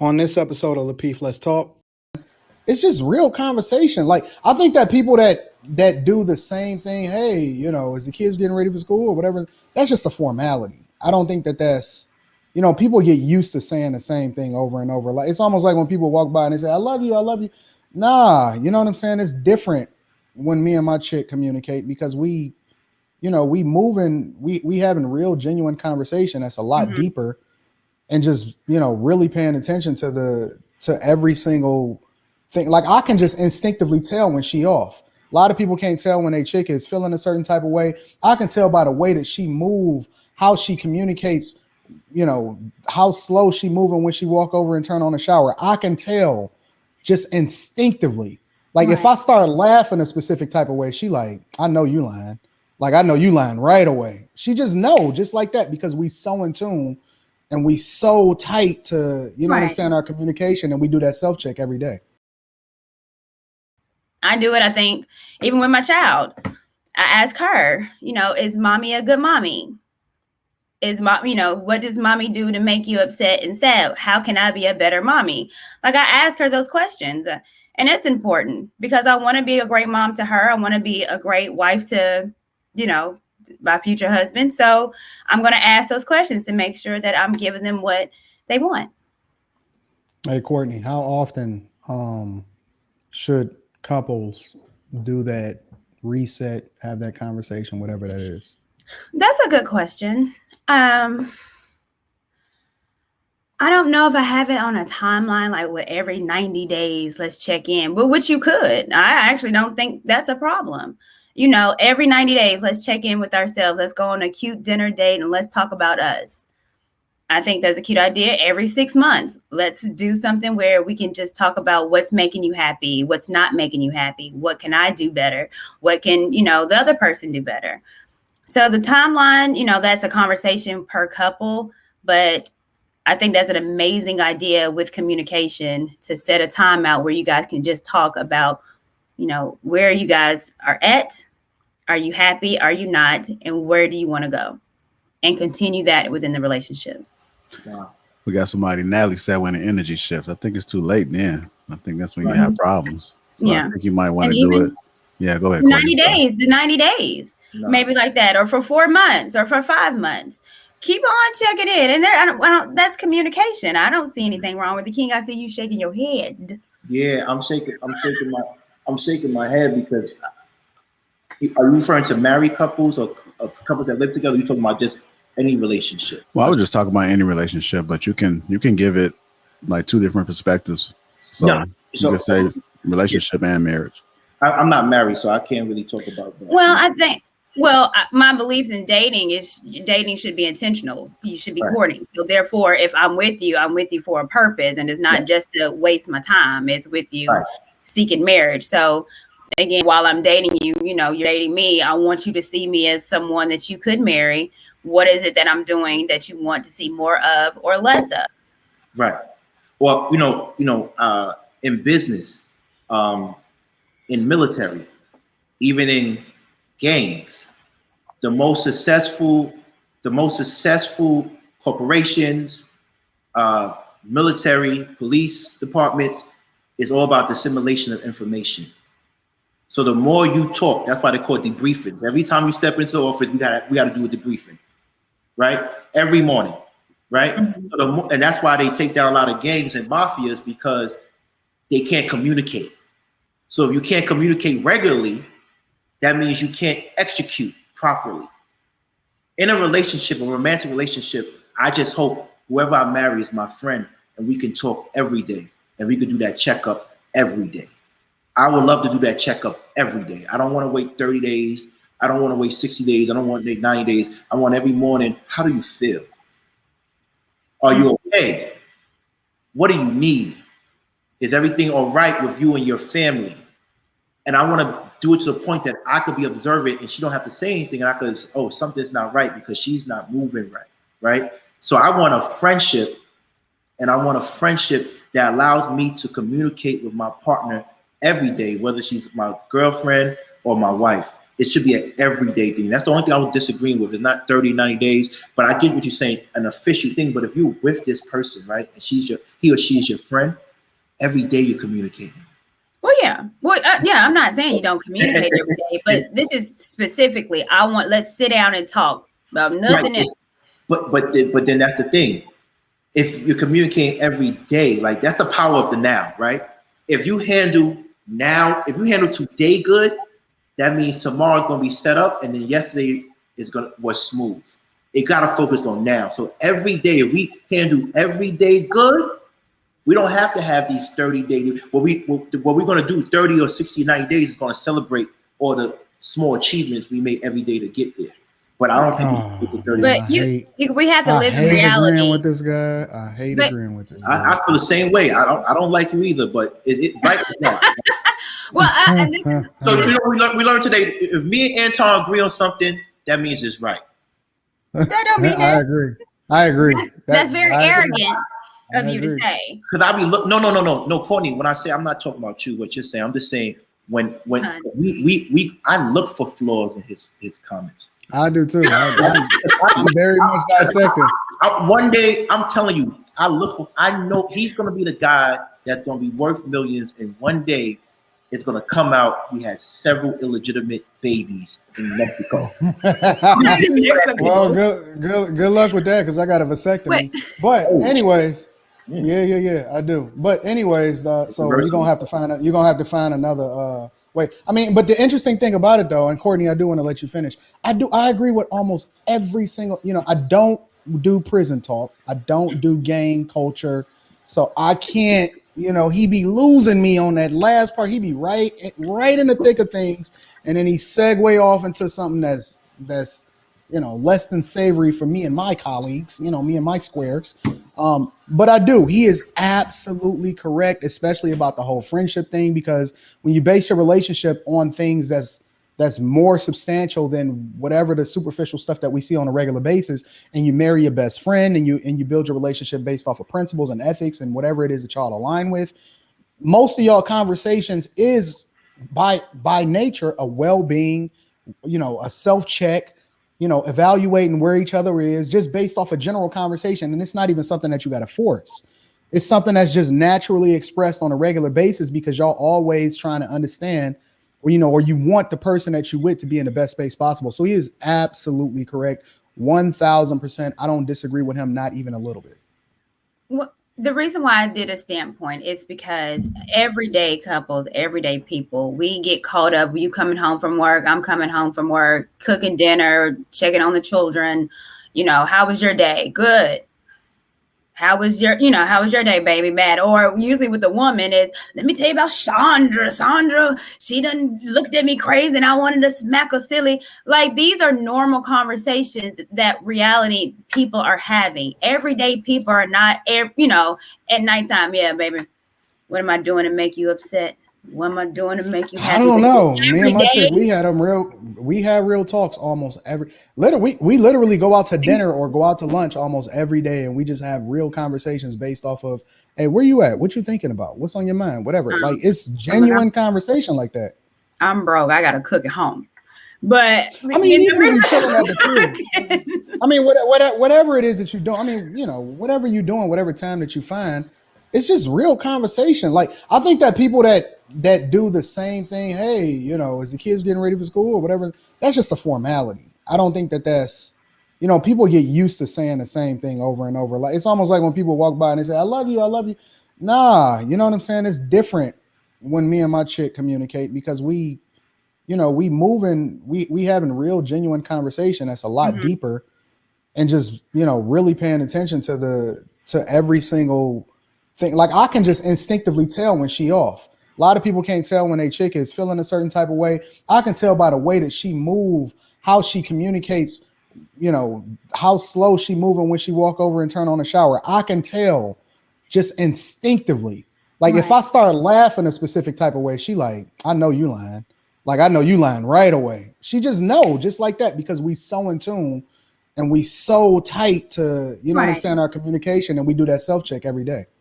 On this episode of Lapeef, Let's Talk. It's just real conversation. Like, I think that people that do the same thing, hey, you know, is the kids getting ready for school or whatever, that's just a formality. I don't think that that's, you know, people get used to saying the same thing over and over. Like, it's almost like when people walk by and they say, I love you, I love you. Nah, you know what I'm saying? It's different when me and my chick communicate because we, you know, we moving, we having real genuine conversation that's a lot deeper and just, you know, really paying attention to every single thing. Like, I can just instinctively tell when she off. A lot of people can't tell when they chick is feeling a certain type of way. I can tell by the way that she move, how she communicates, you know, how slow she moving when she walk over and turn on the shower. I can tell just instinctively. Like, if I start laughing a specific type of way, she like, I know you lying. Like, I know you lying right away. She just know, just like that, because we so in tune and we so tight to, you know what I'm saying, our communication, and we do that self-check every day. I do it, I think, even with my child. I ask her, you know, is mommy a good mommy? Is mom, you know, what does mommy do to make you upset and sad? How can I be a better mommy? Like, I ask her those questions. And it's important because I want to be a great mom to her. I want to be a great wife to, you know, my future husband. So I'm going to ask those questions to make sure that I'm giving them what they want. Hey, Courtney, how often should couples do that reset, have that conversation, whatever that is? That's a good question. I don't know if I have it on a timeline, like with every 90 days, let's check in, but which you could. I actually don't think that's a problem. You know, every 90 days, let's check in with ourselves. Let's go on a cute dinner date and let's talk about us. I think that's a cute idea. Every 6 months, let's do something where we can just talk about what's making you happy, what's not making you happy, what can I do better, what can, you know, the other person do better. So the timeline, you know, that's a conversation per couple, but I think that's an amazing idea with communication to set a time out where you guys can just talk about, you know, where you guys are at. Are you happy? Are you not? And where do you want to go? And continue that within the relationship. Wow. We got somebody, Natalie said, when the energy shifts. I think it's too late then. I think that's when you have problems. So yeah. I think you might want to do it. Yeah, go ahead. 90 days, the 90 days, maybe like that, or for 4 months or for 5 months. Keep on checking in. And there, I don't, that's communication. I don't see anything wrong with the king. I see you shaking your head. Yeah, I'm shaking my head because are you referring to married couples or couples that live together? Are you talking about just any relationship? Well, I was just talking about any relationship, but you can give it like two different perspectives. So you can say relationship and marriage. I'm not married, so I can't really talk about that. Well, I think, my beliefs in dating is dating should be intentional. You should be courting. So therefore, if I'm with you for a purpose, and it's not just to waste my time. It's with you seeking marriage. So again, while I'm dating you, you know, you're dating me. I want you to see me as someone that you could marry. What is it that I'm doing that you want to see more of or less of? Right. Well, you know, in business, in military, even in gangs, the most successful corporations, military, police departments, is all about dissemination of information. So the more you talk, that's why they call it debriefings. Every time you step into the office, we gotta do a debriefing, right? Every morning, right? So and that's why they take down a lot of gangs and mafias, because they can't communicate. So if you can't communicate regularly, that means you can't execute properly. In a relationship, a romantic relationship, I just hope whoever I marry is my friend and we can talk every day and we can do that checkup every day. I would love to do that checkup every day. I don't want to wait 30 days. I don't want to wait 60 days. I don't want to wait 90 days. I want every morning, how do you feel? Are you okay? What do you need? Is everything all right with you and your family? And I want to do it to the point that I could be observant and she don't have to say anything. And I could, something's not right because she's not moving right, right? So I want a friendship, and I want a friendship that allows me to communicate with my partner every day, whether she's my girlfriend or my wife. It should be an everyday thing. That's the only thing I was disagreeing with. It's not 30, 90 days, but I get what you're saying, an official thing. But if you're with this person, right, and he or she is your friend, every day you're communicating. Well, yeah. Well, yeah, I'm not saying you don't communicate every day, but this is specifically, let's sit down and talk about nothing else. But then that's the thing. If you're communicating every day, like that's the power of the now, right? If you handle today good, that means tomorrow's gonna be set up, and then yesterday was smooth. It gotta focus on now. So every day, if we handle every day good, we don't have to have these 30 days. What we're gonna do 30 or 60, 90 days is gonna celebrate all the small achievements we made every day to get there. But I don't think we get the 30. But we have to live in reality. Agreeing with this guy. I hate agreeing with this guy. I feel the same way. I don't like you either, but it right now. Well, so we learned today. If me and Anton agree on something, that means it's right. That don't mean that. I agree. That's very arrogant of you to say. Because I be no, Courtney. When I say, I'm not talking about you, what you're saying. I'm just saying when I look for flaws in his comments. I do too. I'm very much dissecting. One day, I'm telling you, I know he's gonna be the guy that's gonna be worth millions, and one day it's gonna come out he has several illegitimate babies in Mexico. Well, good luck with that, because I got a vasectomy. But anyways, yeah, I do. But anyways, so you're gonna have to find another way. I mean, but the interesting thing about it though, and Courtney, I do want to let you finish. I agree with almost every single, I don't do prison talk. I don't do gang culture. So I can't, he be losing me on that last part. He be right in the thick of things. And then he segue off into something that's less than savory for me and my colleagues, me and my squares. But he is absolutely correct, especially about the whole friendship thing, because when you base your relationship on things that's more substantial than whatever the superficial stuff that we see on a regular basis, and you marry your best friend and you build your relationship based off of principles and ethics and whatever it is that y'all align with, most of y'all conversations is by nature a well-being, a self-check, evaluating where each other is, just based off a general conversation. And it's not even something that you got to force. It's something that's just naturally expressed on a regular basis, because y'all always trying to understand, or you want the person that you with to be in the best space possible. So he is absolutely correct. 1000%. I don't disagree with him, not even a little bit. Well, the reason why I did a standpoint is because everyday couples, everyday people, we get caught up. You coming home from work, I'm coming home from work, cooking dinner, checking on the children. How was your day? Good. How was your day, baby? Bad. Or usually with the woman is, let me tell you about Sandra. Sandra, she done looked at me crazy and I wanted to smack her silly. Like, these are normal conversations that reality people are having. Everyday people are not, at nighttime. Yeah, baby. What am I doing to make you upset? What am I doing to make you happy? I don't know. Me and my chick, we have real talks almost we literally go out to dinner or go out to lunch almost every day, and we just have real conversations based off of, hey, where you at? What you thinking about? What's on your mind? Whatever. Like, it's genuine conversation like that. I'm broke. I gotta cook at home. But I mean, even if you're chilling at the crib, I mean, whatever it is that you do, I mean, whatever you're doing, whatever time that you find, it's just real conversation. Like, I think that people that do the same thing, hey, is the kids getting ready for school or whatever, that's just a formality. I don't think that's, people get used to saying the same thing over and over. Like, it's almost like when people walk by and they say, I love you. Nah, you know what I'm saying? It's different when me and my chick communicate, because we having real genuine conversation that's a lot deeper, and just, really paying attention to every single thing. Like, I can just instinctively tell when she off. A lot of people can't tell when a chick is feeling a certain type of way. I can tell by the way that she move, how she communicates, how slow she moving when she walk over and turn on the shower. I can tell just instinctively. Like, if I start laughing a specific type of way, she like, I know you lying. Like, I know you lying right away. She just know, just like that, because we so in tune and we so tight to, what I'm saying, our communication, and we do that self-check every day.